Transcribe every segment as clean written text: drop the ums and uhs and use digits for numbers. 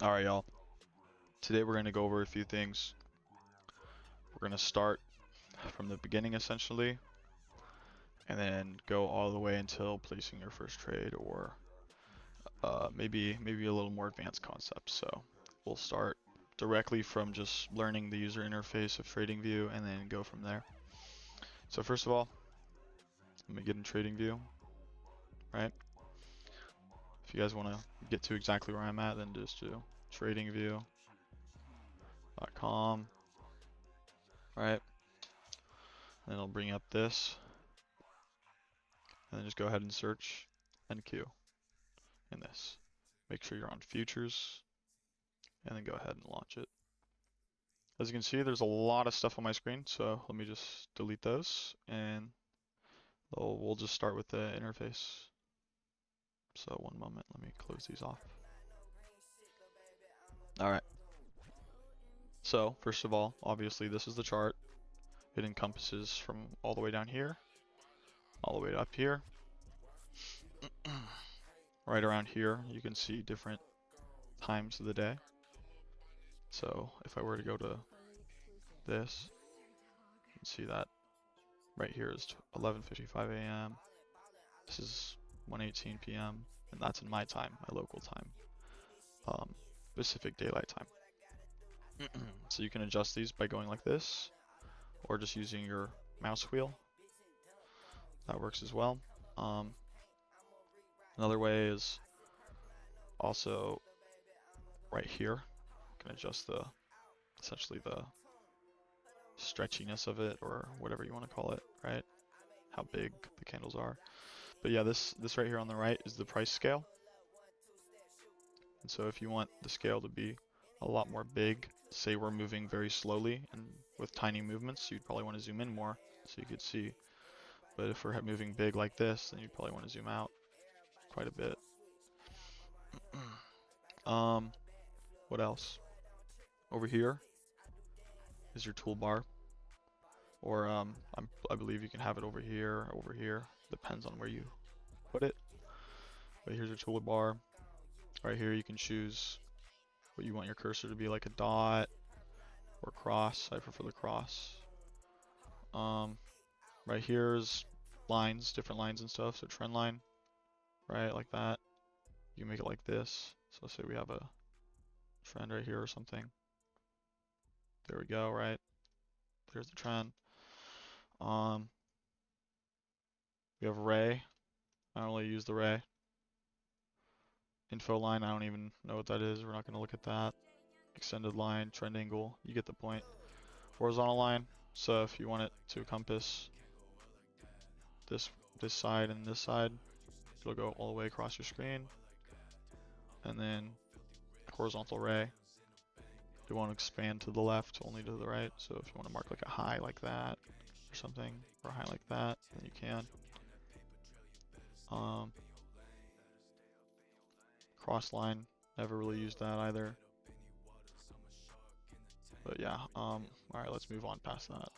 Alright, y'all. Today we're going to go over a few things. We're going to start from the beginning essentially, and then go all the way until placing your first trade, or maybe a little more advanced concepts. So we'll start directly from just learning the user interface of TradingView and then go from there. So first of all, let me get in TradingView, right? If you guys want to get to exactly where I'm at, then just do tradingview.com, right? And it'll bring up this, and then just go ahead and search NQ in this. Make sure you're on futures, and then go ahead and launch it. As you can see, there's a lot of stuff on my screen, so let me just delete those, and we'll just start with the interface. So one moment, let me close these off. Alright. So first of all, obviously this is the chart. It encompasses from all the way down here, all the way up here. Right around here, you can see different times of the day. So if I were to go to this, you can see that right here is 11:55 a.m. This is 1:18 p.m. and that's in my time, my local time, Pacific Daylight Time. So you can adjust these by going like this, or just using your mouse wheel. That works as well. Another way is also right here. You can adjust essentially the stretchiness of it, or whatever you want to call it, right? How big the candles are. But yeah, this right here on the right is the price scale. And so if you want the scale to be a lot more big, say we're moving very slowly and with tiny movements, you'd probably want to zoom in more so you could see. But if we're moving big like this, then you'd probably want to zoom out quite a bit. What else? Over here is your toolbar, or I believe you can have it over here, depends on where you put it. But here's your toolbar. Right here you can choose what you want your cursor to be, like a dot or cross. I prefer the cross. Right here is lines, different lines and stuff. So trend line, right, like that. You can make it like this. So say we have a trend right here or something. There we go, right? There's the trend. We have ray. I don't really use the ray. Info line, I don't even know what that is. We're not going to look at that. Extended line, trend angle, you get the point. Horizontal line, so if you want it to encompass this side and this side, it'll go all the way across your screen. And then horizontal ray, you want to expand to the left, only to the right. So if you want to mark like a high like that or something, or a high like that, then you can. Cross line, never really used that either. But yeah, alright, let's move on past that.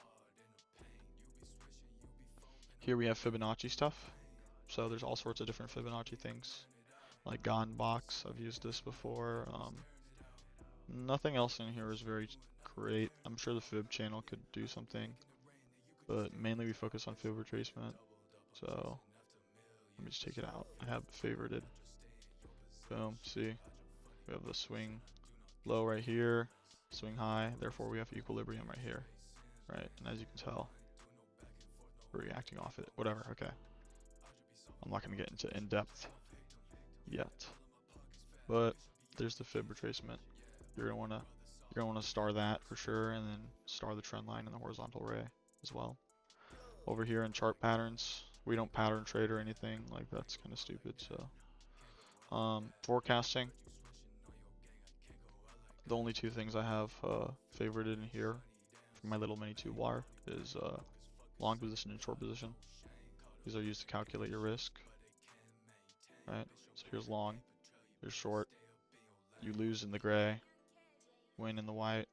Here we have Fibonacci stuff. So there's all sorts of different Fibonacci things. Like Gone Box, I've used this before. Nothing else in here is very great. I'm sure the Fib channel could do something, but mainly we focus on Fib retracement. So let me just take it out. I have it favorited. Boom, see? We have the swing low right here, swing high, therefore we have equilibrium right here. Right, and as you can tell, we're reacting off it. Whatever, okay. I'm not going to get into in-depth yet. But there's the Fib retracement. You're gonna wanna star that for sure, and then star the trend line and the horizontal ray as well. Over here in chart patterns, we don't pattern trade or anything, like that's kind of stupid. So forecasting, the only two things I have favorited in here for my little mini toolbar is long position and short position. These are used to calculate your risk, right? So here's long, here's short. You lose in the gray, win in the white.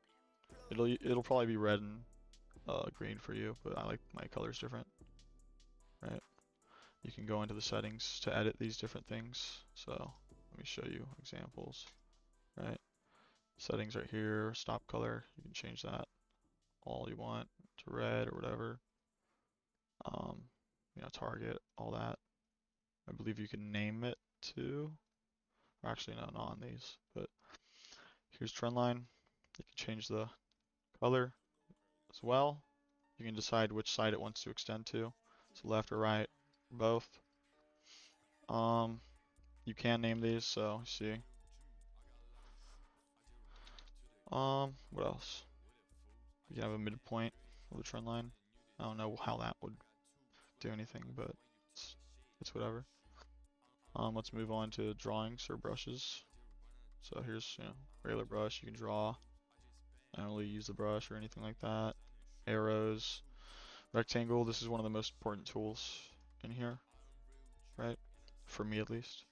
It'll probably be red and green for you, but I like my colors different, right? You can go into the settings to edit these different things. So let me show you examples, right? Settings right here, stop color, you can change that all you want to red or whatever. You know, target, all that. I believe you can name it too. Or actually, no, not on these, but here's trend line. You can change the color as well. You can decide which side it wants to extend to, so left or right, both. You can name these, so see. What else? You can have a midpoint of the trend line. I don't know how that would do anything, but it's whatever. Let's move on to drawings or brushes. So here's, you know, regular brush, you can draw. I don't really use the brush or anything like that. Arrows, rectangle, this is one of the most important tools in here, right? For me at least.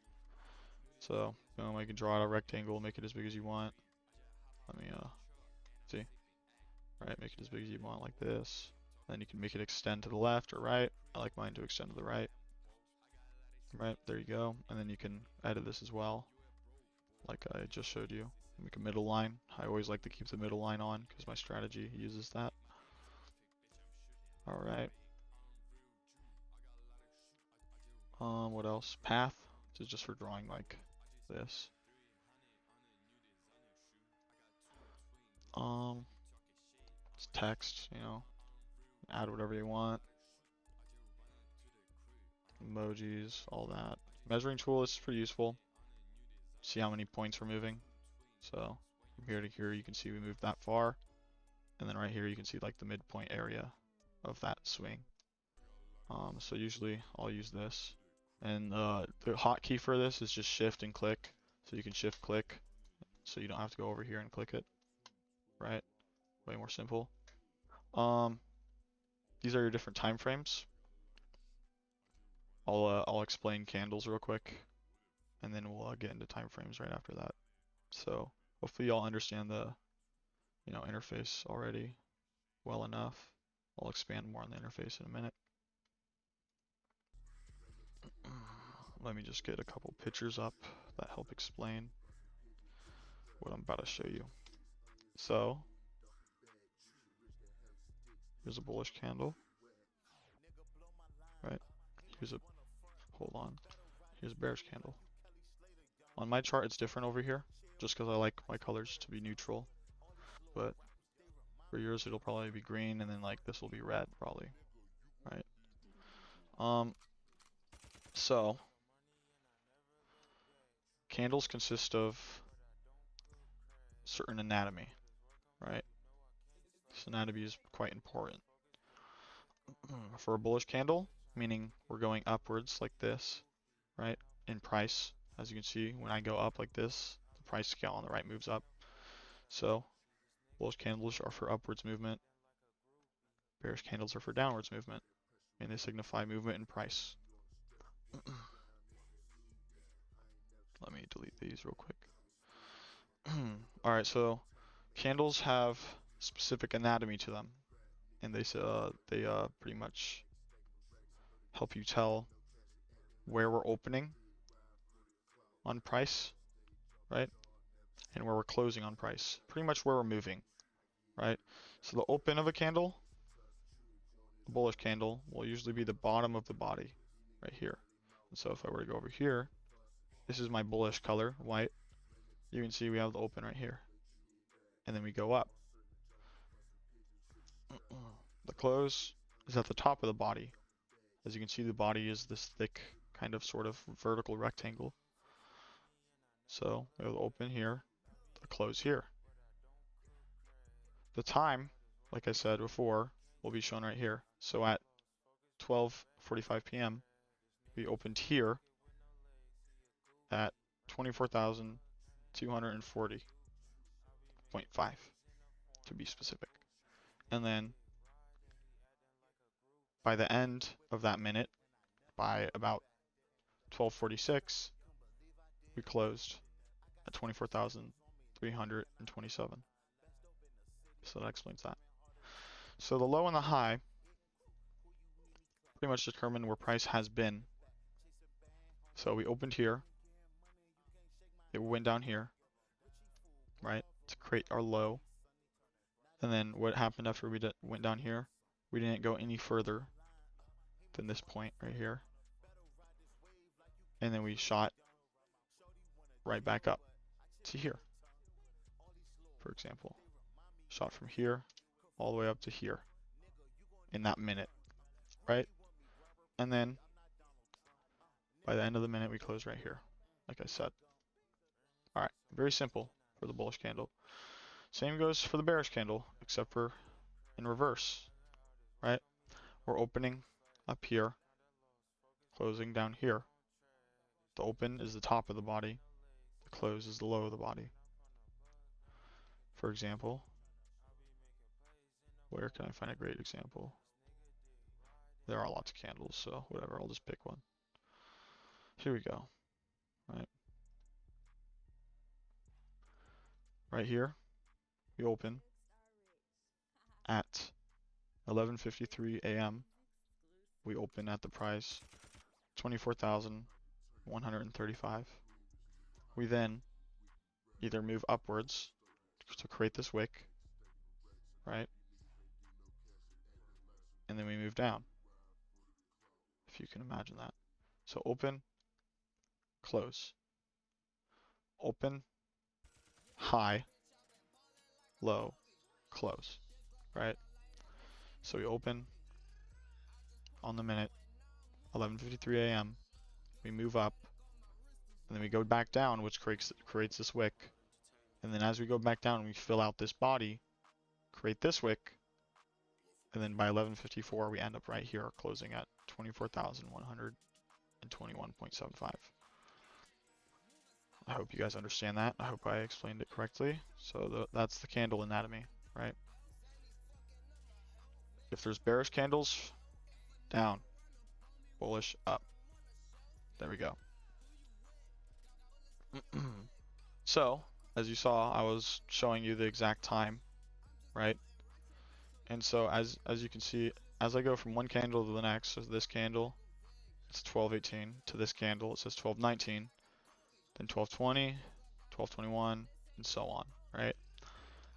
So, boom, I can draw out a rectangle, make it as big as you want. Let me, see. Right, make it as big as you want like this. Then you can make it extend to the left or right. I like mine to extend to the right. Right, there you go. And then you can edit this as well, like I just showed you. Make a middle line. I always like to keep the middle line on because my strategy uses that. Alright. What else? Path. This is just for drawing like this. It's text, you know. Add whatever you want. Emojis, all that. Measuring tool is pretty useful. See how many points we're moving. So from here to here you can see we moved that far. And then right here you can see like the midpoint area of that swing. So usually I'll use this. And the hotkey for this is just shift and click. So you can shift click. So you don't have to go over here and click it. Right? Way more simple. These are your different time frames. I'll explain candles real quick, and then we'll get into time frames right after that. So hopefully y'all understand the, you know, interface already well enough. I'll expand more on the interface in a minute. Let me just get a couple pictures up that help explain what I'm about to show you. So here's a bullish candle, right? Here's a, hold on, here's a bearish candle. On my chart it's different over here, just because I like my colors to be neutral, but for yours it'll probably be green, and then like this will be red probably, right? So candles consist of certain anatomy, right? This anatomy is quite important. For a bullish candle, meaning we're going upwards like this, right? In price, as you can see, when I go up like this, the price scale on the right moves up. So bullish candles are for upwards movement. Bearish candles are for downwards movement, and they signify movement in price. Let me delete these real quick. Alright, so candles have specific anatomy to them, and they pretty much help you tell where we're opening on price, right? And where we're closing on price. Pretty much where we're moving, right? So the open of a candle, the bullish candle, will usually be the bottom of the body, right here. And so if I were to go over here, this is my bullish color, white. You can see we have the open right here. And then we go up. The close is at the top of the body. As you can see, the body is this thick, kind of sort of vertical rectangle. So we have the open here, the close here. The time, like I said before, will be shown right here. So at 12:45 p.m., we opened here at 24,240.5 to be specific. And then by the end of that minute, by about 12:46, we closed at 24,327. So that explains that. So the low and the high pretty much determine where price has been. So we opened here, it went down here, right? to create our low. And then what happened after we went down here? We didn't go any further than this point right here. And then we shot right back up to here, for example. Shot from here all the way up to here in that minute, right? And then by the end of the minute, we close right here, like I said. All right, very simple for the bullish candle. Same goes for the bearish candle, except for in reverse, right? We're opening up here, closing down here. The open is the top of the body, the close is the low of the body. For example, where can I find a great example? There are lots of candles, so whatever, I'll just pick one. Here we go, right? Right here, we open at 11:53 a.m. We open at the price 24,135. We then either move upwards to create this wick, right? And then we move down, if you can imagine that. So open, close, open, high, low, close, right? So we open on the minute, 11:53 a.m. We move up, and then we go back down, which creates this wick. And then as we go back down, we fill out this body, create this wick, and then by 11:54 we end up right here, closing at 24,121.75. I hope you guys understand that. I hope I explained it correctly. So that's the candle anatomy, right? If there's bearish candles, down, bullish, up. There we go. So, as you saw, I was showing you the exact time, right? And so as you can see, as I go from one candle to the next, so this candle, it's 12:18, to this candle, it says 12:19, then 12:20, 12:21, and so on, right?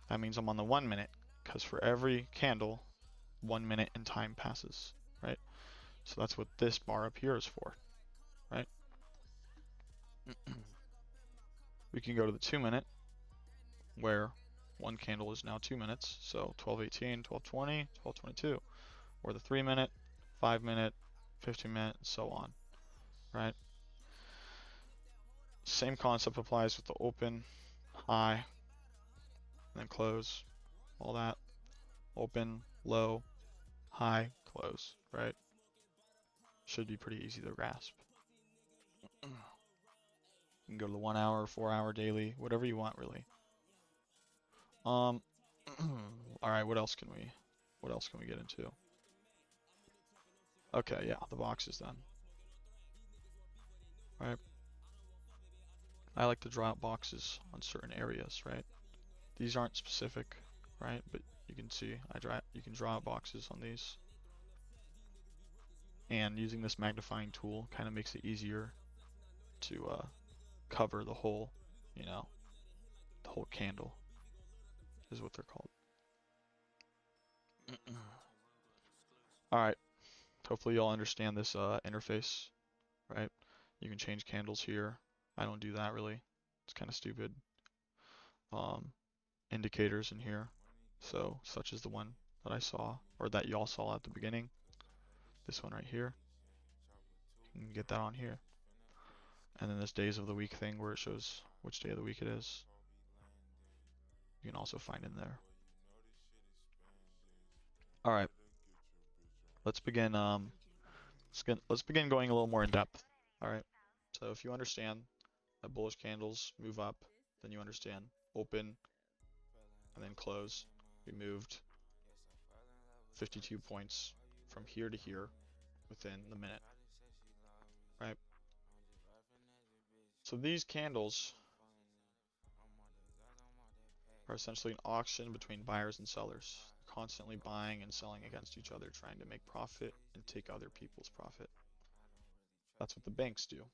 That means I'm on the 1 minute, because for every candle, 1 minute in time passes, right? So that's what this bar up here is for, right? We can go to the 2 minute, where one candle is now 2 minutes, so 12:18, 12:20, 12:22, or the 3 minute, 5 minute, 15 minute, and so on, right? Same concept applies with the open, high, and then close, all that. Open, low, high, close, right? Should be pretty easy to grasp. You can go to the 1 hour, 4 hour daily, whatever you want really. All right, what else can we get into? Okay, yeah, the boxes then. Right? I like to draw out boxes on certain areas, right? These aren't specific, right? But you can see you can draw out boxes on these. And using this magnifying tool kind of makes it easier to cover the whole, the whole candle is what they're called. Alright, hopefully y'all understand this interface, right? You can change candles here. I don't do that really. It's kind of stupid. Indicators in here. So, such as the one that I saw, or that y'all saw at the beginning. This one right here. You can get that on here. And then this days of the week thing where it shows which day of the week it is. You can also find in there. Alright. Let's begin let's begin going a little more in depth. Alright. So if you understand that bullish candles move up, then you understand open and then close. We moved 52 points from here to here within the minute. Right? So these candles are essentially an auction between buyers and sellers, constantly buying and selling against each other, trying to make profit and take other people's profit. That's what the banks do.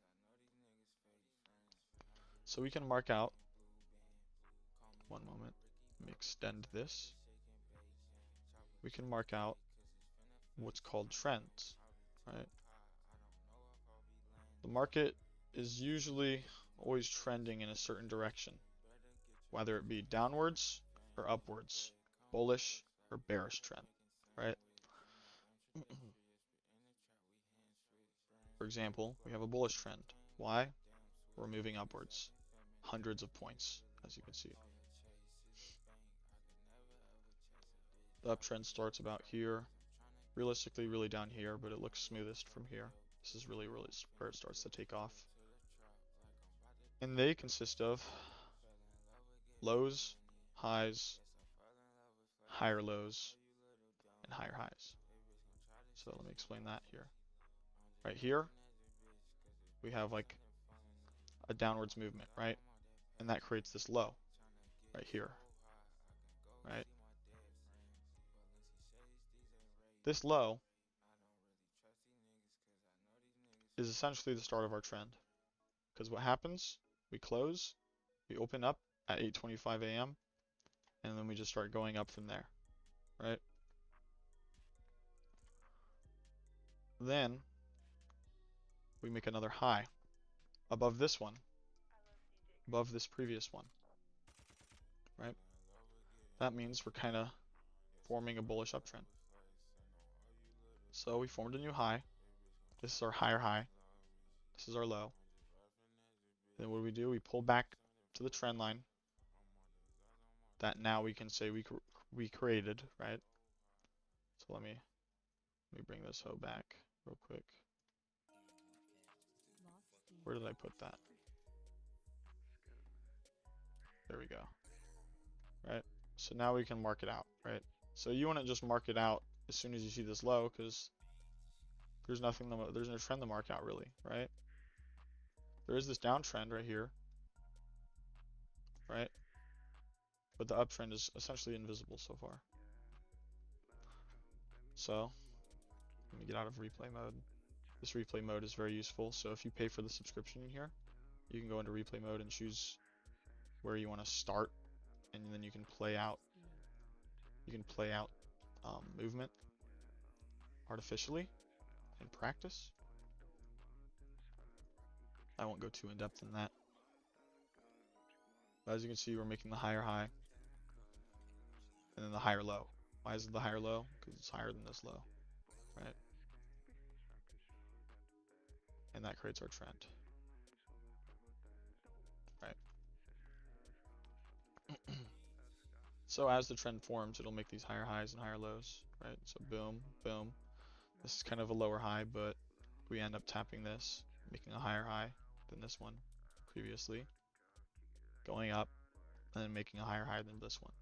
So we can mark out one moment. Let me extend this. We can mark out what's called trends, right? The market is usually always trending in a certain direction, whether it be downwards or upwards, bullish or bearish trend, right? For example, we have a bullish trend. Why? We're moving upwards, hundreds of points, as you can see. The uptrend starts about here, realistically really down here, but it looks smoothest from here. This is really where it starts to take off. And they consist of lows, highs, higher lows, and higher highs. So let me explain that here. Right here, we have like a downwards movement, right? And that creates this low right here, right? This low is essentially the start of our trend. Because what happens, we close, we open up at 8:25 a.m. and then we just start going up from there, right? Then we make another high above this one, above this previous one, right? That means we're kind of forming a bullish uptrend. So we formed a new high. This is our higher high. This is our low. Then what do? We pull back to the trend line that now we can say we created, right? So let me bring this hoe back real quick. Where did I put that? There we go. Right? So now we can mark it out, right? So you want to just mark it out as soon as you see this low, because there's no trend to mark out really, right? There is this downtrend right here, right? But the uptrend is essentially invisible so far. So let me get out of replay mode. This replay mode is very useful. So if you pay for the subscription in here, you can go into replay mode and choose where you want to start, and then you can play out. Movement artificially in practice. I won't go too in depth in that. But as you can see, we're making the higher high and then the higher low. Why is it the higher low? Because it's higher than this low, right? And that creates our trend, right? So as the trend forms, it'll make these higher highs and higher lows, right? So boom, boom. This is kind of a lower high, but we end up tapping this, making a higher high than this one previously, going up, and then making a higher high than this one.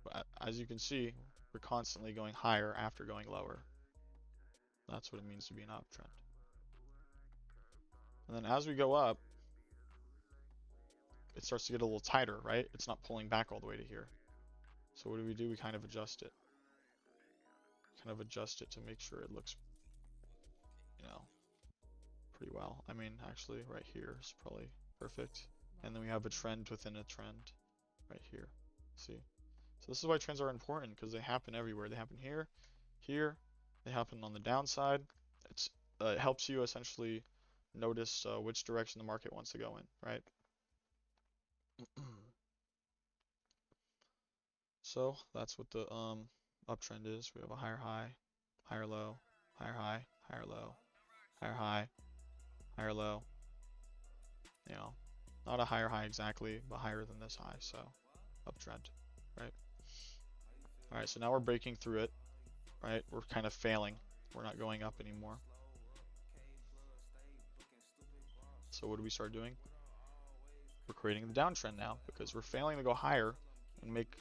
But as you can see, we're constantly going higher after going lower. That's what it means to be an uptrend. And then as we go up, it starts to get a little tighter, right? It's not pulling back all the way to here. So what do? We kind of adjust it. To make sure it looks, pretty well. I mean, actually, right here is probably perfect. And then we have a trend within a trend right here. See? So this is why trends are important, because they happen everywhere. They happen here, here, they happen on the downside. It helps you essentially notice which direction the market wants to go in, right? So that's what the uptrend is. We have a higher high, higher low, higher high, higher low, higher high, higher low. Not a higher high exactly, but higher than this high, so uptrend, right? Alright, so now we're breaking through it, right? We're kind of failing. We're not going up anymore. So what do we start doing? We're creating the downtrend now, because we're failing to go higher and make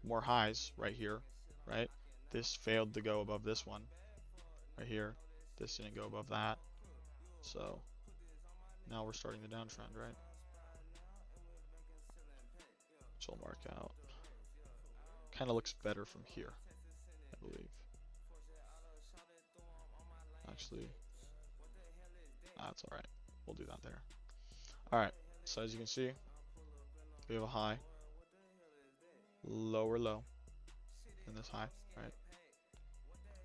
more highs right here, right? This failed to go above this one right here. This didn't go above that. So now we're starting the downtrend, right? Which I'll mark out. Kind of looks better from here, I believe. Actually, that's alright. We'll do that there. Alright, so as you can see, we have a high, lower low, and this high, right?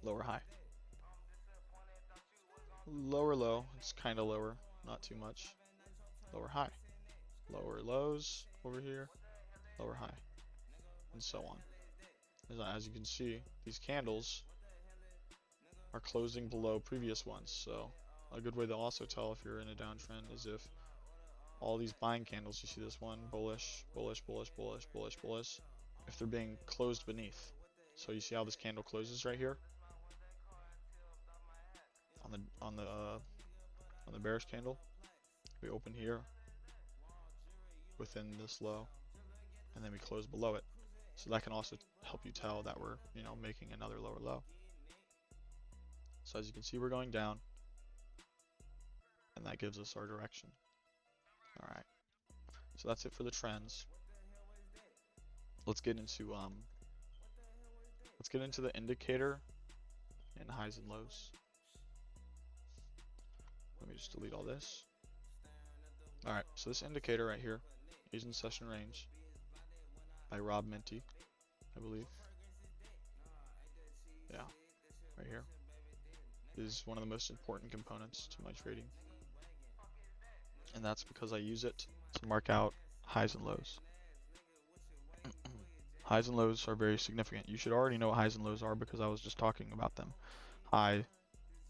Lower high. Lower low, it's kind of lower, not too much. Lower high. Lower lows over here, lower high, and so on. As you can see, these candles are closing below previous ones, so a good way to also tell if you're in a downtrend is if all these buying candles, you see this one, bullish, bullish, bullish, bullish, bullish, bullish, if they're being closed beneath. So you see how this candle closes right here on the bearish candle. We open here within this low, and then we close below it. So that can also help you tell that we're, making another lower low. So as you can see, we're going down, and that gives us our direction. All right. So that's it for the trends. Let's get into the indicator and highs and lows. Let me just delete all this. All right. So this indicator right here, Asian Session Range, by Rob Minty, I believe. Yeah, right here. Is one of the most important components to my trading. And that's because I use it to mark out highs and lows. Highs and lows are very significant. You should already know what highs and lows are because I was just talking about them. High,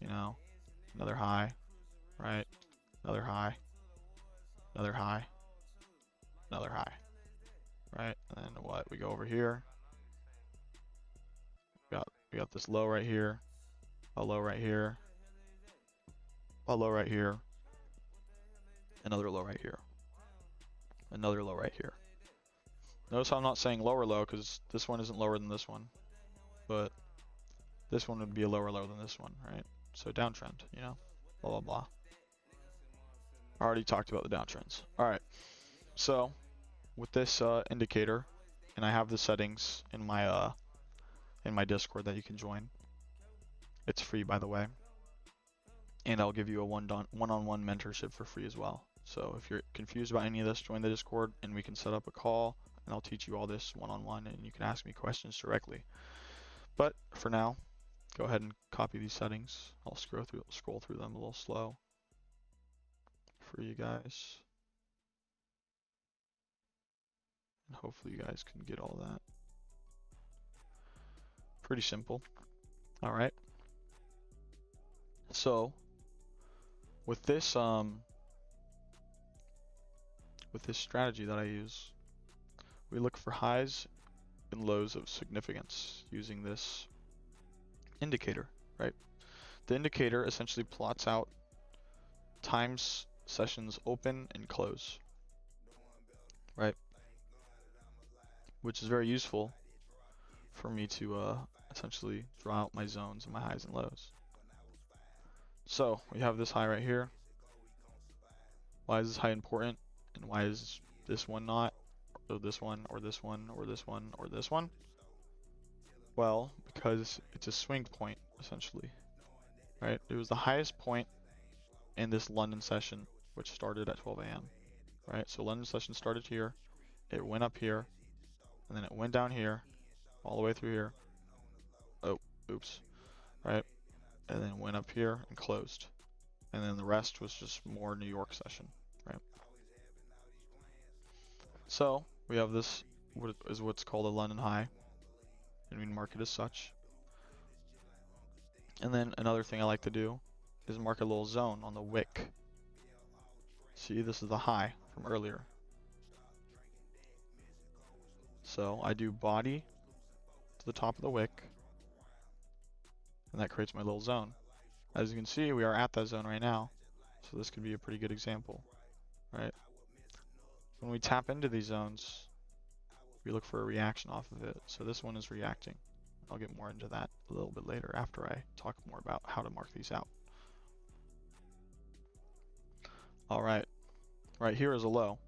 another high, right? Another high, another high, another high, right? And then what? We go over here. We got this low right here, a low right here, a low right here, another low right here, another low right here. Notice how I'm not saying lower low because this one isn't lower than this one, but this one would be a lower low than this one, right? So downtrend, blah, blah, blah. I already talked about the downtrends. All right, so with this indicator, and I have the settings in my Discord that you can join. It's free, by the way, and I'll give you a one-on-one mentorship for free as well. So if you're confused about any of this, join the Discord, and we can set up a call, and I'll teach you all this one-on-one, and you can ask me questions directly. But for now, go ahead and copy these settings. I'll scroll through them a little slow for you guys. And hopefully you guys can get all that. Pretty simple. All right. So with this strategy that I use, we look for highs and lows of significance using this indicator, right? The indicator essentially plots out times sessions open and close, right? Which is very useful for me to essentially draw out my zones and my highs and lows. So we have this high right here. Why is this high important? And why is this one not? Or this one, or this one, or this one, or this one? Well, because it's a swing point, essentially. Right? It was the highest point in this London session, which started at 12 a.m. Right? So London session started here. It went up here. And then it went down here. All the way through here. Oh, oops. Right? And then went up here and closed. And then the rest was just more New York session. Right? So we have this, what is what's called a London high, and we mark it as such. And then another thing I like to do is mark a little zone on the wick. See, this is the high from earlier. So I do body to the top of the wick, and that creates my little zone. As you can see, we are at that zone right now, so this could be a pretty good example, right? When we tap into these zones, we look for a reaction off of it. So this one is reacting. I'll get more into that a little bit later after I talk more about how to mark these out. All right, right here is a low.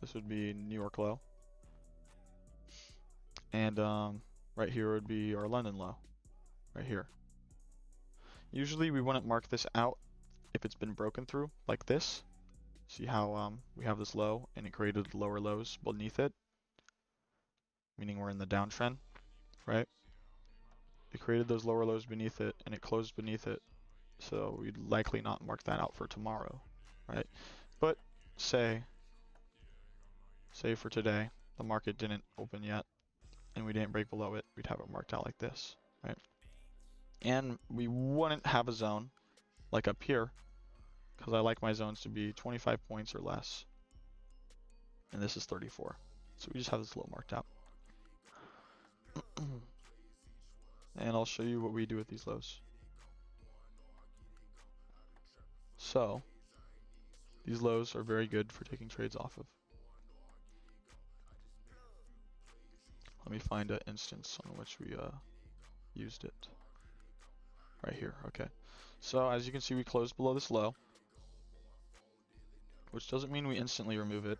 This would be New York low. And right here would be our London low, right here. Usually we wouldn't mark this out if it's been broken through like this. See how we have this low and it created lower lows beneath it? meaning we're in the downtrend, right? It created those lower lows beneath it and it closed beneath it. So we'd likely not mark that out for tomorrow, right? But say for today, the market didn't open yet and we didn't break below it, we'd have it marked out like this, right? And we wouldn't have a zone like up here because I like my zones to be 25 points or less. And this is 34. So we just have this low marked out. And I'll show you what we do with these lows. So these lows are very good for taking trades off of. Let me find an instance on which we used it. Right here, okay. So as you can see, we closed below this low, which doesn't mean we instantly remove it.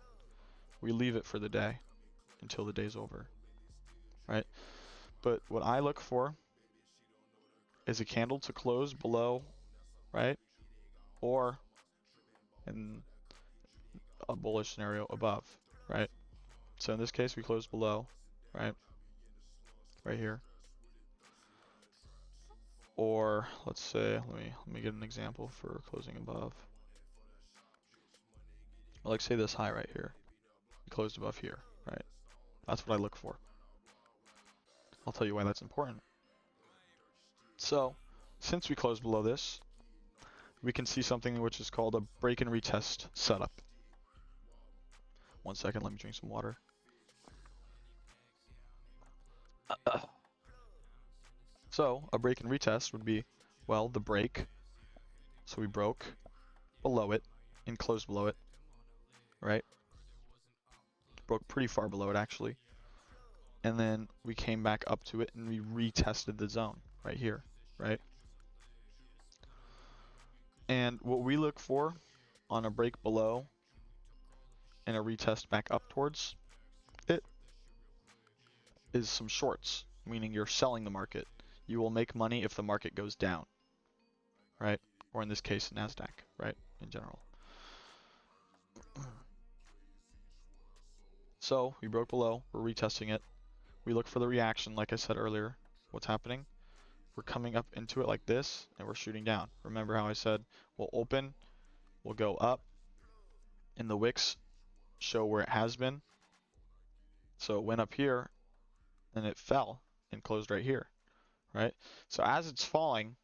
We leave it for the day until the day's over, right? But what I look for is a candle to close below, right? Or in a bullish scenario above, right? So in this case, we closed below, right? Right here. Or let's say, let me get an example for closing above. Like say this high right here. We closed above here, right? That's what I look for. I'll tell you why that's important. So, since we closed below this, we can see something which is called a break and retest setup. One second, let me drink some water. So, a break and retest would be, well, the break. So we broke below it and closed below it, right? Broke pretty far below it actually. And then we came back up to it and we retested the zone right here, right? And what we look for on a break below and a retest back up towards it is some shorts, meaning you're selling the market. You will make money if the market goes down, right? Or in this case, NASDAQ, right? In general. So we broke below, we're retesting it. We look for the reaction, like I said earlier. What's happening? We're coming up into it like this, and we're shooting down. Remember how I said we'll open, we'll go up, and the wicks show where it has been. So it went up here, and it fell and closed right here, right? So as it's falling,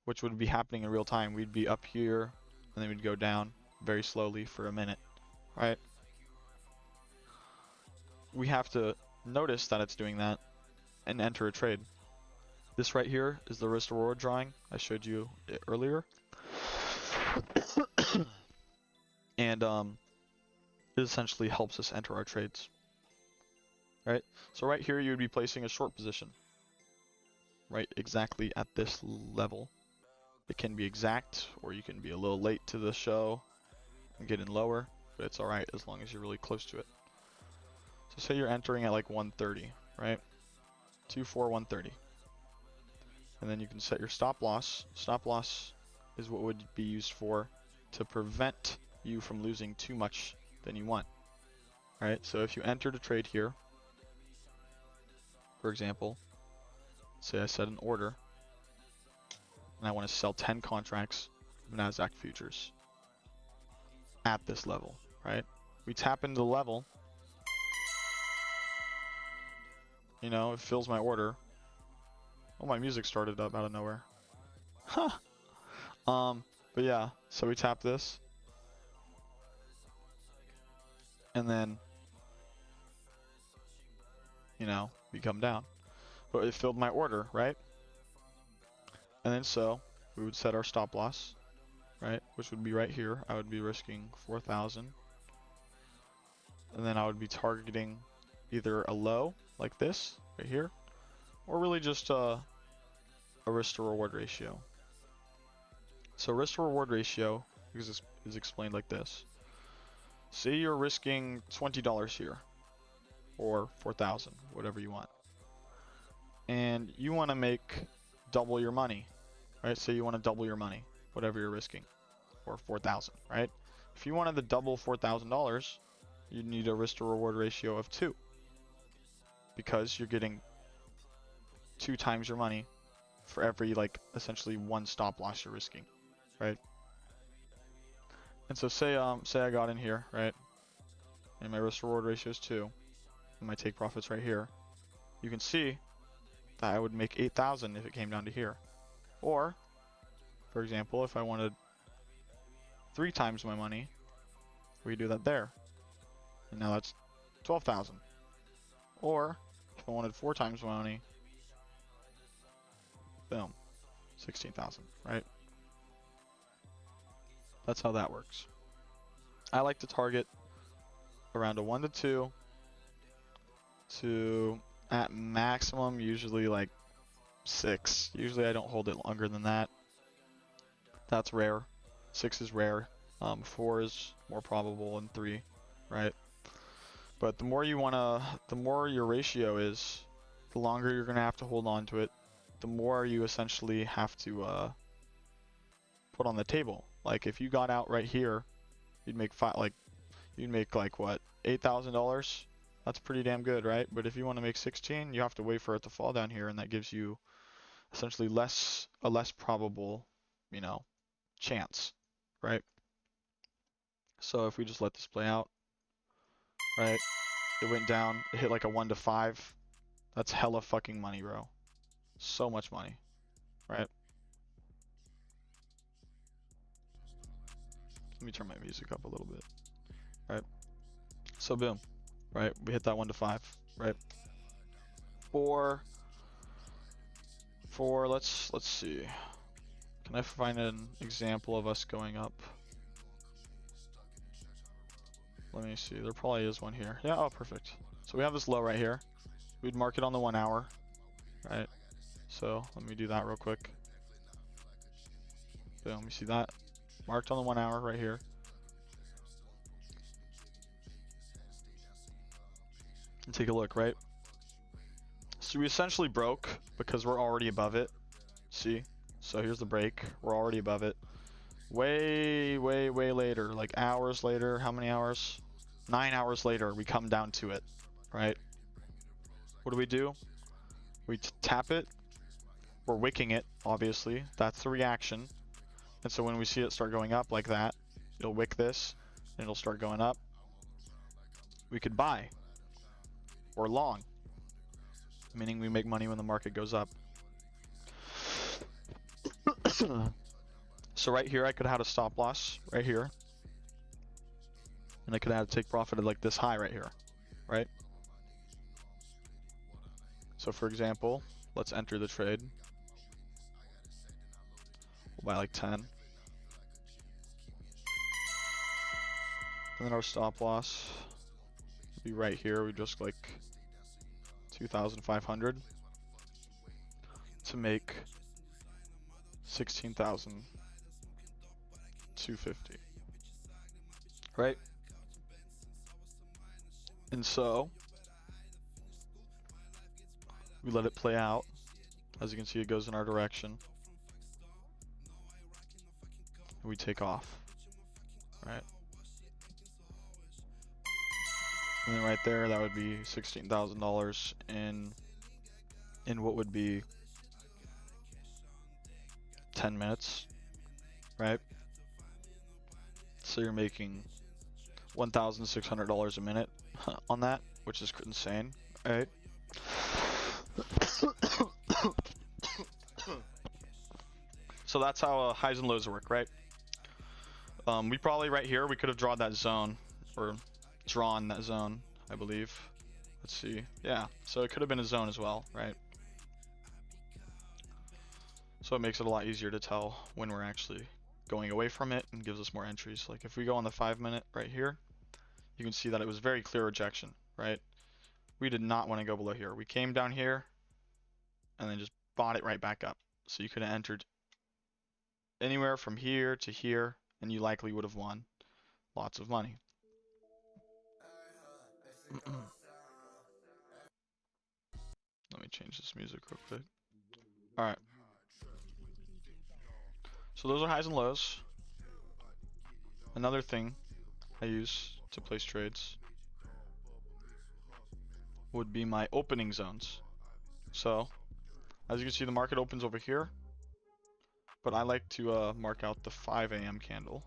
which would be happening in real time, we'd be up here, and then we'd go down very slowly for a minute, right? We have to notice that it's doing that and enter a trade. This right here is the risk reward drawing I showed you earlier. And it essentially helps us enter our trades. Right? So right here you would be placing a short position. Right exactly at this level. It can be exact or you can be a little late to the show and get in lower, but it's alright as long as you're really close to it. So say you're entering at like 130, right? 130. And then you can set your stop loss. Stop loss is what would be used for to prevent you from losing too much than you want. Alright, so if you entered a trade here, for example, say I set an order and I want to sell 10 contracts of NASDAQ futures at this level, right? We tap into the level, you know, it fills my order. Oh, my music started up out of nowhere. Huh. But yeah, so we tap this. And then, you know, we come down. But it filled my order, right? And then so, we would set our stop loss, right? Which would be right here. I would be risking 4,000. And then I would be targeting either a low, like this, right here, or really just a risk to reward ratio. So risk to reward ratio is explained like this. Say you're risking $20 here, or 4,000, whatever you want. And you want to make double your money, right? Say you want to double your money, whatever you're risking, or 4,000, right? If you wanted to double $4,000, you'd need a risk to reward ratio of 2. because you're getting 2 times your money for every, like, essentially 1 stop loss you're risking, right? And so say I got in here, right, and my risk reward ratio is 2, and my take profits right here. You can see that I would make 8,000 if it came down to here. Or, for example, if I wanted 3 times my money, we do that there, and now that's 12,000. Or if I wanted 4 times my money, boom, 16,000, right? That's how that works. I like to target around a 1 to 2 to, at maximum, usually like 6. Usually I don't hold it longer than that. That's rare. 6 is rare. 4 is more probable, and 3, right? But the more your ratio is, the longer you're gonna have to hold on to it. The more you essentially have to put on the table. Like if you got out right here, you'd make like what, $8,000? That's pretty damn good, right? But if you want to make 16, you have to wait for it to fall down here, and that gives you essentially a less probable, you know, chance, right? So if we just let this play out, right? It went down, it hit like a 1 to 5. That's hella fucking money, bro. So much money, right? Let me turn my music up a little bit, right? So boom, right? We hit that 1 to 5, right? For let's see. Can I find an example of us going up? Let me see. There probably is one here. Yeah. Oh, perfect. So we have this low right here. We'd mark it on the 1 hour, right? So let me do that real quick. Boom. You see that? Marked on the 1 hour right here. And take a look, right? So we essentially broke because we're already above it. See? So here's the break. We're already above it. Way later, like hours later. How many hours? 9 hours later, we come down to it, right? What do? We tap it. We're wicking it, obviously. That's the reaction. And so when we see it start going up like that, it'll wick this, and it'll start going up. We could buy. Or long. Meaning we make money when the market goes up. So right here, I could have had a stop loss right here. And I could have had to take profit at like this high right here, right? So for example, let's enter the trade. We'll buy like 10. And then our stop loss would be right here. We just like 2,500 to make 16,250, right? And so we let it play out. As you can see, it goes in our direction. And we take off, right? And then right there, that would be $16,000 in what would be 10 minutes, right? So you're making $1,600 a minute on that, which is insane, right? So that's how highs and lows work, right? We probably right here, we could have drawn that zone, or drawn that zone, I believe. Let's see. Yeah, so it could have been a zone as well, right? So it makes it a lot easier to tell when we're actually going away from it, and gives us more entries. Like if we go on the 5 minute right here, you can see that it was very clear rejection, right? We did not want to go below here. We came down here and then just bought it right back up. So you could have entered anywhere from here to here, and you likely would have won lots of money. Let me change this music real quick. Alright. So those are highs and lows. Another thing I use to place trades would be my opening zones. So, as you can see, the market opens over here, but I like to mark out the 5 a.m. candle,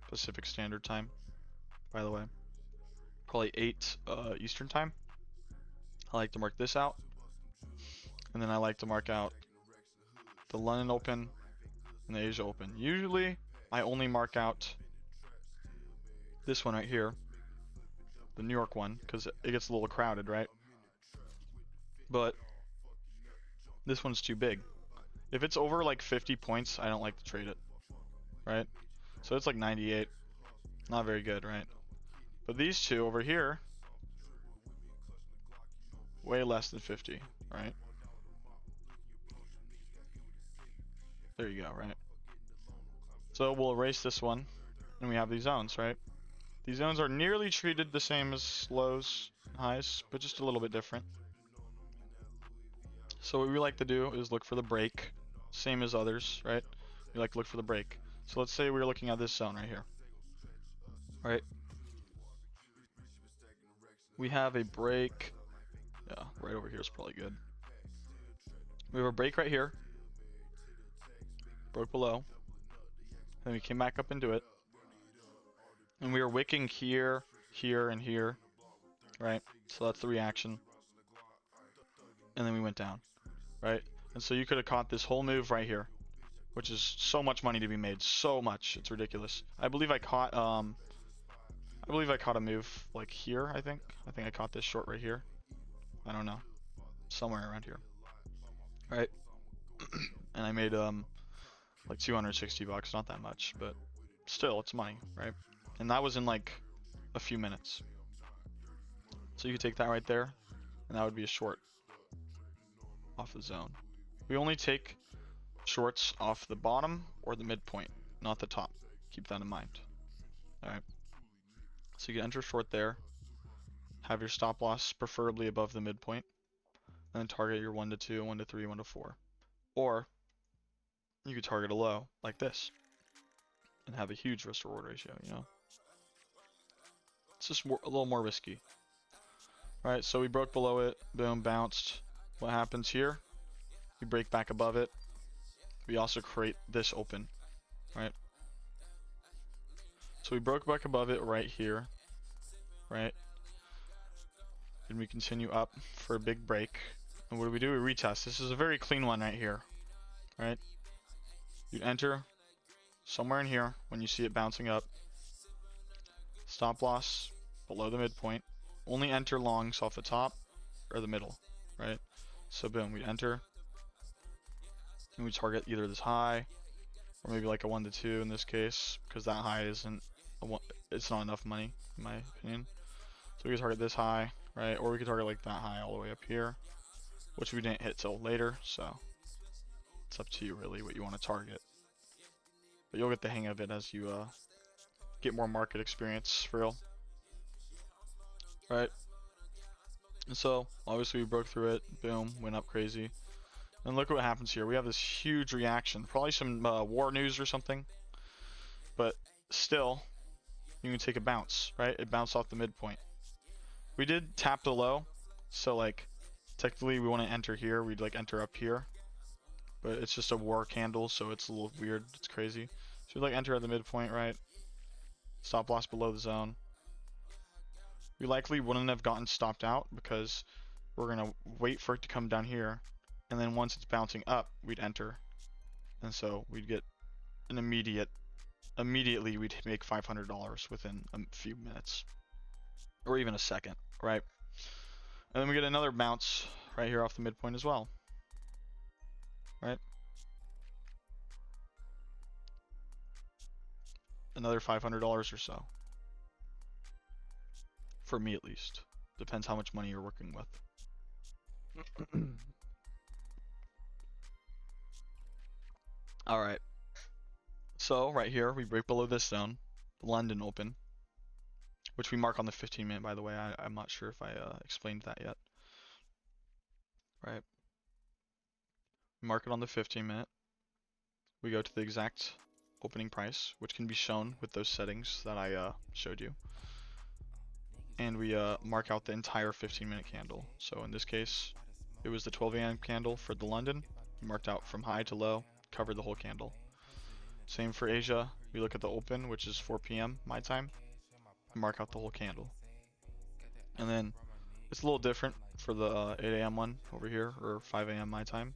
Pacific Standard Time, by the way. Probably 8 Eastern Time. I like to mark this out, and then I like to mark out the London Open and the Asia Open. Usually, I only mark out this one right here, the New York one, because it gets a little crowded, right? But this one's too big. If it's over like 50 points, I don't like to trade it, right? So it's like 98, not very good, right? But these two over here, way less than 50, right? There you go, right? So we'll erase this one, and we have these zones, right? These zones are nearly treated the same as lows and highs, but just a little bit different. So what we like to do is look for the break, same as others, right? We like to look for the break. So let's say we're looking at this zone right here, right? We have a break, yeah, right over here is probably good. We have a break right here, broke below, then we came back up into it, and we were wicking here, here, and here, right? So that's the reaction, and then we went down, right? And so you could have caught this whole move right here, which is so much money to be made, so much, it's ridiculous. I believe I caught a move like here. I think I caught this short right here. I don't know, somewhere around here, right? And I made like 260 bucks, not that much, but still, it's money, right? And that was in like a few minutes. So you could take that right there, and that would be a short off the zone. We only take shorts off the bottom or the midpoint, not the top. Keep that in mind. All right. So you can enter short there, have your stop loss preferably above the midpoint, and then target your 1 to 2, 1 to 3, 1 to 4. Or you could target a low like this and have a huge risk reward ratio, you know? It's just a little more risky. Right, so we broke below it, boom, bounced. What happens here? We break back above it. We also create this open, right? So we broke back above it right here, right? And we continue up for a big break. And what do? We retest. This is a very clean one right here, right? You'd enter somewhere in here when you see it bouncing up. Stop loss below the midpoint. Only enter longs off the top or the middle, right? So boom, we enter. And we target either this high or maybe like a 1 to 2 in this case, because that high isn't it's not enough money in my opinion. So we can target this high, right? Or we could target like that high all the way up here, which we didn't hit till later, so it's up to you really what you want to target. But you'll get the hang of it as you get more market experience for real. Right? And so obviously we broke through it, boom, went up crazy. And look what happens here. We have this huge reaction, probably some war news or something, but still you can take a bounce, right? It bounced off the midpoint. We did tap the low, so like technically we want to enter here. We'd like enter up here, but it's just a war candle, so it's a little weird. It's crazy. So we like enter at the midpoint, right? Stop loss below the zone. We likely wouldn't have gotten stopped out because we're gonna wait for it to come down here, and then once it's bouncing up, we'd enter, and so we'd get an immediately we'd make $500 within a few minutes, or even a second, right? And then we get another bounce right here off the midpoint as well, right? Another $500 or so. For me at least. Depends how much money you're working with. Alright. So right here we break below this zone, London Open, which we mark on the 15-minute, by the way. I'm not sure if I explained that yet. Right. We mark it on the 15-minute. We go to the exact opening price, which can be shown with those settings that I showed you. and we mark out the entire 15-minute candle. So in this case, it was the 12 a.m. candle for the London, marked out from high to low, covered the whole candle. Same for Asia, we look at the open, which is 4 p.m. my time, and mark out the whole candle. And then it's a little different for the 8 a.m. one over here, or 5 a.m. my time.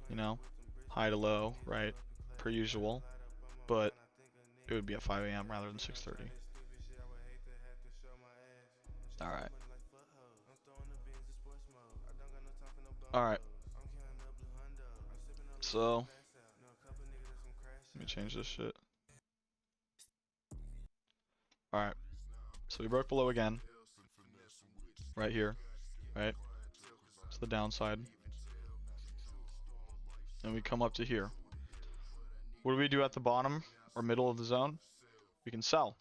You know, high to low, right, per usual, but it would be at 5 a.m. rather than 6:30. Alright. Alright. So, let me change this shit. Alright. So we broke below again. Right here. Right? It's the downside. And we come up to here. What do we do at the bottom or middle of the zone? We can sell.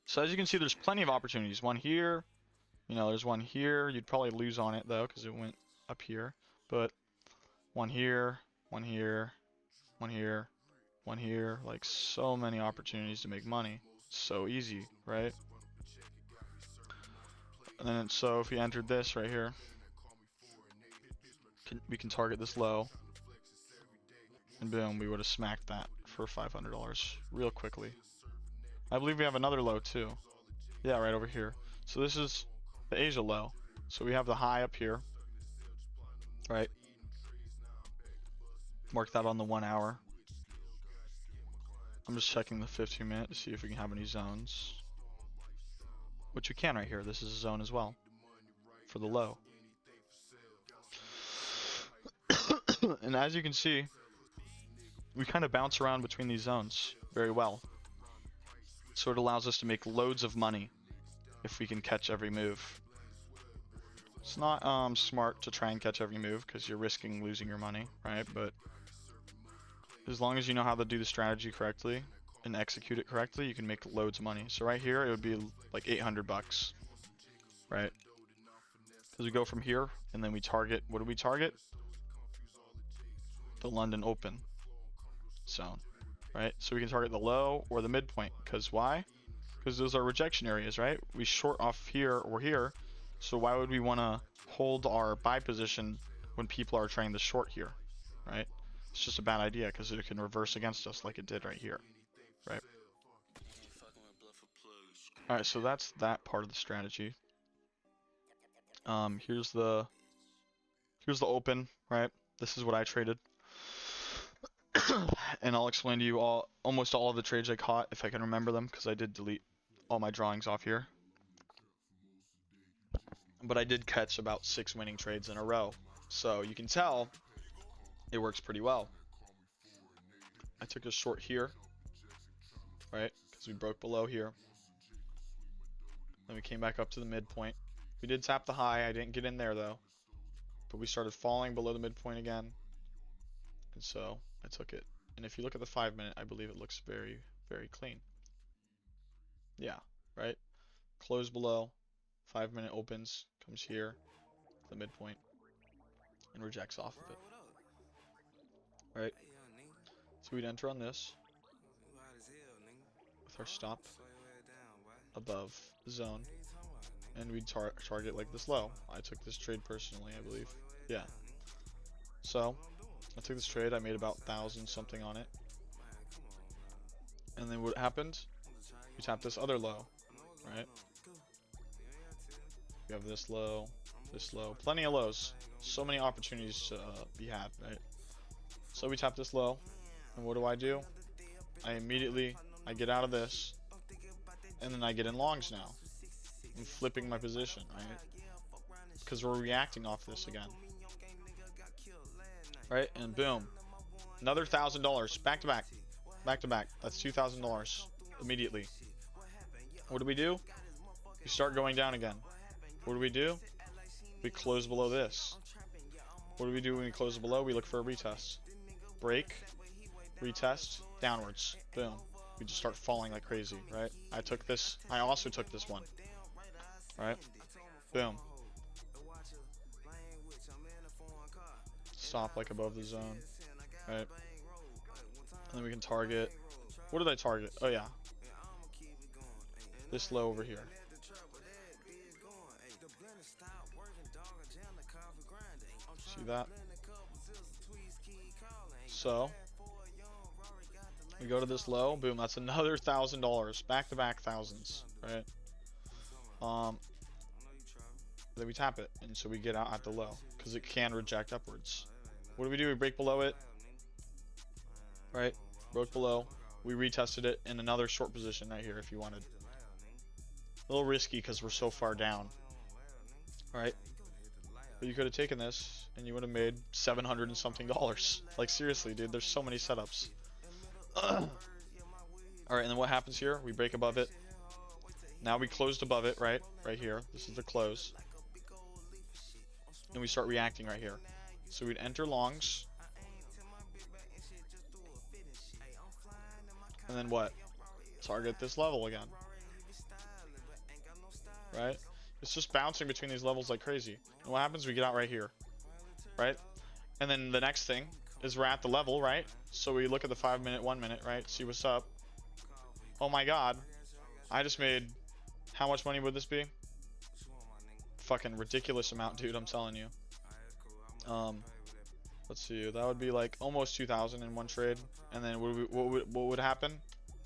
So as you can see, there's plenty of opportunities. One here. You know, there's one here. You'd probably lose on it though, because it went up here. But one here, one here, one here, one here. Like so many opportunities to make money. So easy, right? And then so if we entered this right here, we can target this low. And boom, we would have smacked that for $500 real quickly. I believe we have another low too. Yeah, right over here. So this is the Asia low. So we have the high up here. Right? Mark that on the 1 hour. I'm just checking the 15-minute to see if we can have any zones. Which we can right here. This is a zone as well. For the low. And as you can see, we kind of bounce around between these zones very well. So it allows us to make loads of money if we can catch every move. It's not smart to try and catch every move because you're risking losing your money, right? But as long as you know how to do the strategy correctly and execute it correctly, you can make loads of money. So right here, it would be like 800 bucks, right? Because we go from here and then we target, what do we target? The London Open zone, right? So we can target the low or the midpoint. Because why? Because those are rejection areas, right? We short off here or here. So why would we want to hold our buy position when people are trying to short here, right? It's just a bad idea because it can reverse against us like it did right here, right? Alright, so that's that part of the strategy. Here's the open, right? This is what I traded. And I'll explain to you almost all of the trades I caught if I can remember them, because I did delete all my drawings off here. But I did catch about 6 winning trades in a row. So you can tell it works pretty well. I took a short here, right? Because we broke below here. Then we came back up to the midpoint. We did tap the high. I didn't get in there though. But we started falling below the midpoint again. And so I took it. And if you look at the 5-minute, I believe it looks very, very clean. Yeah, right? Close below. 5-minute opens, comes here, the midpoint, and rejects off of it. Right? So we'd enter on this with our stop above the zone, and we'd target like this low. I took this trade personally, I believe. Yeah. So I took this trade, I made about 1,000 something on it. And then what happened? We tapped this other low, right? We have this low, plenty of lows. So many opportunities to be had, right? So we tap this low, and what do? I get out of this, and then I get in longs now. I'm flipping my position, right? Because we're reacting off this again. Right, and boom. Another $1,000, back to back. Back to back, that's $2,000 immediately. What do? We start going down again. What do? We close below this. What do we do when we close below? We look for a retest. Break, retest, downwards. Boom. We just start falling like crazy, right? I also took this one. Right? Boom. Stop like above the zone. Right? And then we can target. What did I target? Oh yeah. This low over here. See that? So we go to this low, boom, that's another $1,000, back-to-back thousands, right? Then we tap it, and so we get out at the low, because it can reject upwards. What do? We break below it, right? Broke below, we retested it in another short position right here if you wanted. A little risky because we're so far down, right? But you could have taken this, and you would have made $700 and something. Like, seriously, dude, there's so many setups. Alright, and then what happens here? We break above it. Now we closed above it, right? Right here. This is the close. And we start reacting right here. So we'd enter longs. And then what? Target this level again. Right? It's just bouncing between these levels like crazy. And what happens? We get out right here. Right? And then the next thing is we're at the level, right? So we look at the 5 minute, 1 minute, right? See what's up. Oh my god. I just made... How much money would this be? Fucking ridiculous amount, dude, I'm telling you. Let's see, that would be like almost 2,000 in one trade. And then what would happen?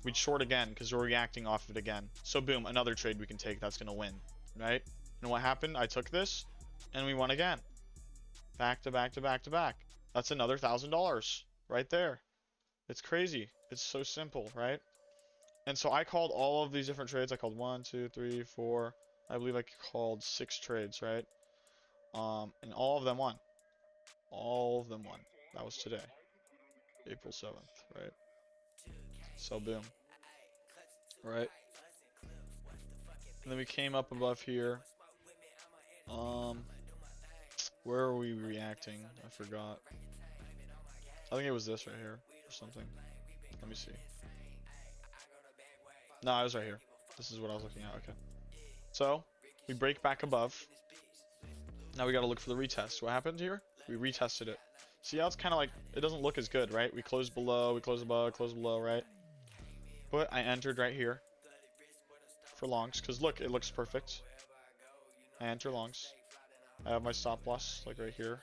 We'd short again because we're reacting off of it again. So boom, another trade we can take that's gonna win, right? And what happened? I took this and we won again. Back to back to back to back. That's another $1,000 right there. It's crazy. It's so simple, right? And so I called all of these different trades. I called 1, 2, 3, 4. I believe I called 6 trades, right? And all of them won. All of them won. That was today, April 7th, right? So boom, right? And then we came up above here. Where are we reacting? I forgot. I think it was this right here or something. Let me see. No, I was right here. This is what I was looking at. Okay. So we break back above. Now we got to look for the retest. What happened here? We retested it. See how it's kind of like, it doesn't look as good, right? We close below, we close above, close below, right? But I entered right here for longs, because look, it looks perfect. I enter longs. I have my stop loss, like right here.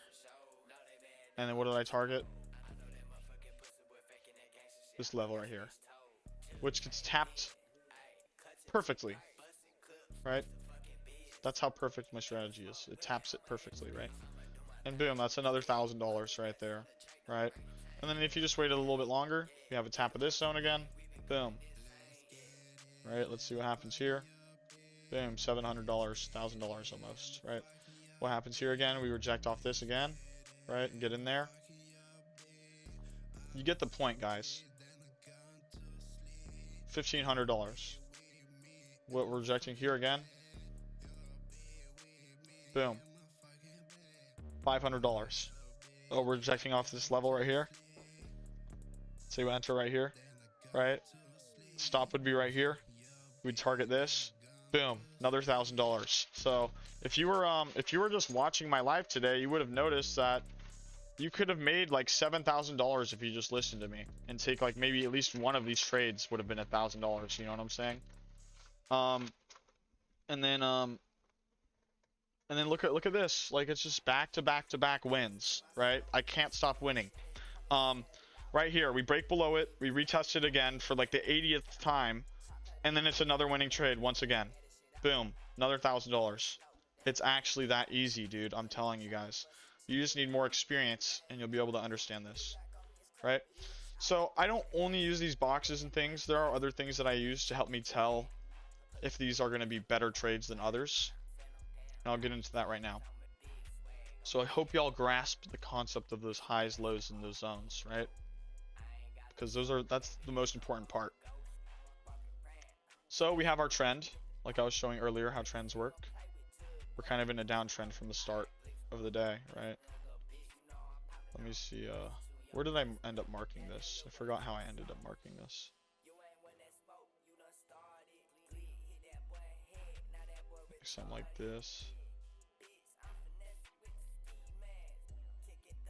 And then what did I target? This level right here. Which gets tapped perfectly, right? That's how perfect my strategy is. It taps it perfectly, right? And boom, that's another $1,000 right there, right? And then if you just waited a little bit longer, you have a tap of this zone again. Boom. Right, let's see what happens here. Boom, $700, $1,000 almost, right? What happens here again? We reject off this again, right? And get in there. You get the point, guys. $1,500. What we're rejecting here again. Boom. $500. Oh, we're rejecting off this level right here. So you enter right here, right? Stop would be right here. We'd target this. Boom, another $1,000. So if you were just watching my live today, you would have noticed that you could have made like $7,000 if you just listened to me and take like maybe at least one of these trades would have been $1,000. You know what I'm saying? And then look at this. Like, it's just back to back to back wins, right? I can't stop winning. Right here, we break below it. We retest it again for like the 80th time. And then it's another winning trade once again. Boom, another $1,000. It's actually that easy, dude. I'm telling you guys. You just need more experience and you'll be able to understand this, right? So I don't only use these boxes and things. There are other things that I use to help me tell if these are going to be better trades than others. And I'll get into that right now. So I hope y'all grasp the concept of those highs, lows, and those zones, right? Because that's the most important part. So we have our trend, like I was showing earlier how trends work. We're kind of in a downtrend from the start of the day, right? Let me see, where did I end up marking this? I forgot how I ended up marking this. Something like this.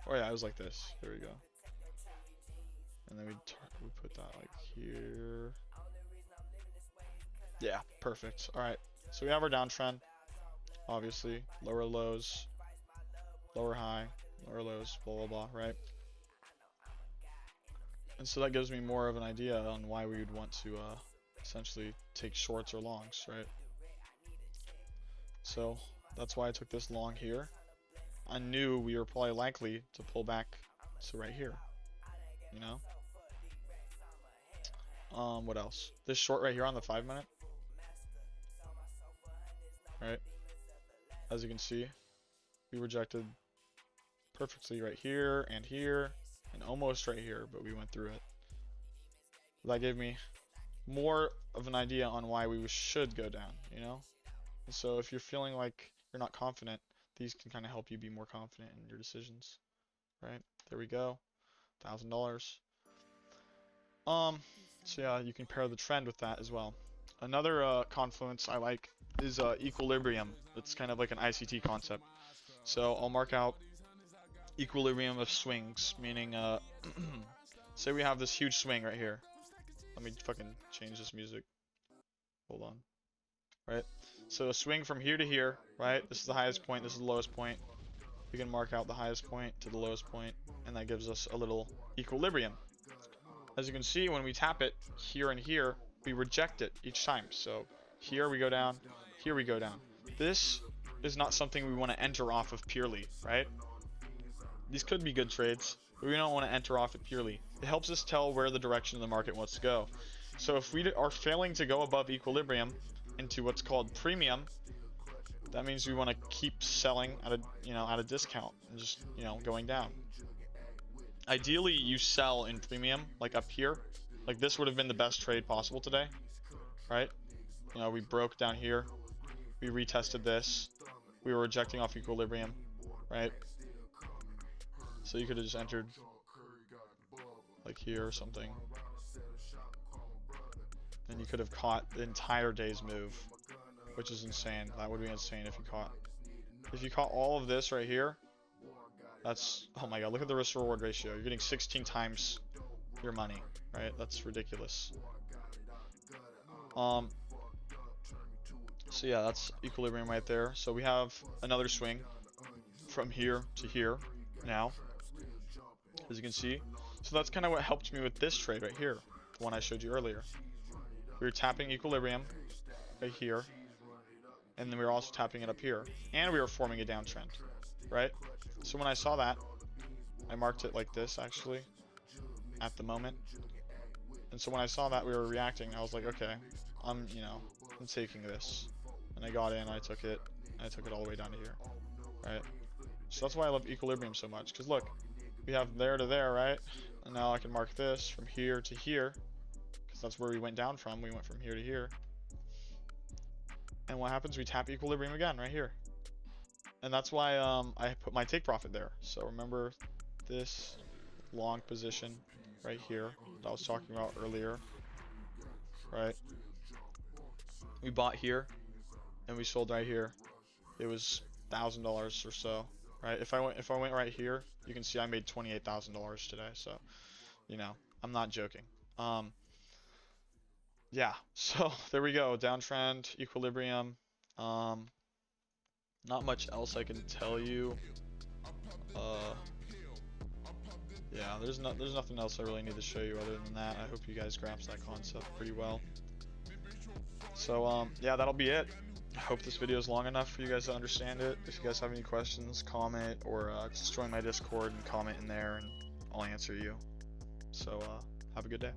Oh yeah, I was like this. Here we go. And then we put that like here. Yeah, perfect. All right, so we have our downtrend. obviously, lower lows, lower high, lower lows, blah blah blah, right? And so that gives me more of an idea on why we would want to essentially take shorts or longs, right? So that's why I took this long here. I knew we were probably likely to pull back to right here, you know? What else? This short right here on the 5 minute, right? As you can see, we rejected perfectly right here and almost right here, but we went through it. That gave me more of an idea on why we should go down, you know? And so if you're feeling like you're not confident, these can kind of help you be more confident in your decisions, right? There we go, $1,000. So yeah, you can pair the trend with that as well. Another confluence I like is equilibrium. It's kind of like an ICT concept. So I'll mark out equilibrium of swings, meaning say we have this huge swing right here. Let me fucking change this music. Hold on. Right? So a swing from here to here, right? This is the highest point, this is the lowest point. We can mark out the highest point to the lowest point, and that gives us a little equilibrium. As you can see, when we tap it here and here, we reject it each time. So here we go down, here we go down. This is not something we want to enter off of purely, right? These could be good trades, but we don't want to enter off it purely. It helps us tell where the direction of the market wants to go. So if we are failing to go above equilibrium into what's called premium, that means we want to keep selling at a discount and just, going down. Ideally, you sell in premium, like up here. Like this would have been the best trade possible today, right? We broke down here, we retested this, we were rejecting off equilibrium, right? So you could have just entered like here or something, and you could have caught the entire day's move, which is insane. That would be insane if you caught all of this right here. That's, oh my god, look at the risk reward ratio. You're getting 16 times your money, right? That's ridiculous. So yeah, that's equilibrium right there. So we have another swing from here to here now, as you can see. So that's kind of what helped me with this trade right here, the one I showed you earlier. We were tapping equilibrium right here, and then we were also tapping it up here, and we were forming a downtrend, right? So when I saw that, I marked it like this actually at the moment. And so when I saw that we were reacting, I was like, okay, I'm taking this. And I got in, I took it all the way down to here, right? So that's why I love equilibrium so much, because look, we have there to there, right? And now I can mark this from here to here, because that's where we went down from. We went from here to here. And what happens? We tap equilibrium again right here. And that's why I put my take profit there. So remember this long position right here that I was talking about earlier, right? We bought here and we sold right here. It was $1,000 or so, right? If I went right here, you can see I made $28,000 today. So, I'm not joking. Yeah. So there we go. Downtrend, equilibrium. Not much else I can tell you. Yeah, there's nothing else I really need to show you other than that. I hope you guys grasp that concept pretty well. So yeah, that'll be it. I hope this video is long enough for you guys to understand it. If you guys have any questions, comment, or just join my Discord and comment in there, and I'll answer you. So have a good day.